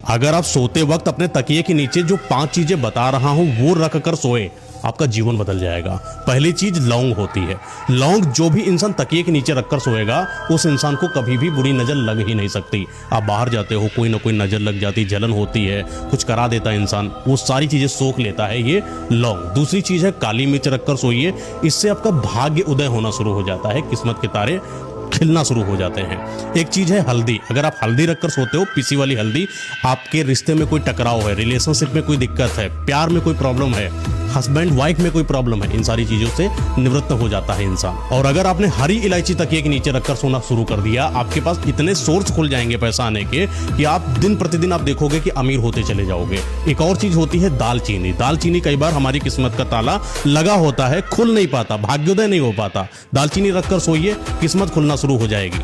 अगर आप सोते वक्त अपने तकिए के नीचे जो 5 चीजें बता रहा हूं वो रख कर सोए, आपका जीवन बदल जाएगा। पहली चीज लौंग होती है। लौंग जो भी इंसान तकिए के नीचे रखकर सोएगा उस इंसान को कभी भी बुरी नजर लग ही नहीं सकती। आप बाहर जाते हो, कोई ना कोई नजर लग जाती, जलन होती है, कुछ करा देता है इंसान, वो सारी चीजें सोख लेता है ये लौंग। दूसरी चीज है काली मिर्च रखकर सोइए, इससे आपका भाग्य उदय होना शुरू हो जाता है, किस्मत के तारे खिलना शुरू हो जाते हैं। एक चीज है हल्दी। अगर आप हल्दी रखकर सोते हो, पिसी वाली हल्दी, आपके रिश्ते में कोई टकराव है, रिलेशनशिप में कोई दिक्कत है, प्यार में कोई प्रॉब्लम है, हस्बैंड वाइफ में कोई प्रॉब्लम है, इन सारी चीजों से निवृत्त हो जाता है इंसान। और अगर आपने हरी इलायची तकिए के नीचे रखकर सोना शुरू कर दिया, आपके पास इतने सोर्स खुल जाएंगे पैसा आने के कि आप दिन प्रतिदिन आप देखोगे कि अमीर होते चले जाओगे। एक और चीज होती है दालचीनी। दालचीनी कई बार हमारी किस्मत का ताला लगा होता है, खुल नहीं पाता, भाग्योदय नहीं हो पाता। दालचीनी रखकर सोइए, किस्मत खुलना शुरू हो जाएगी।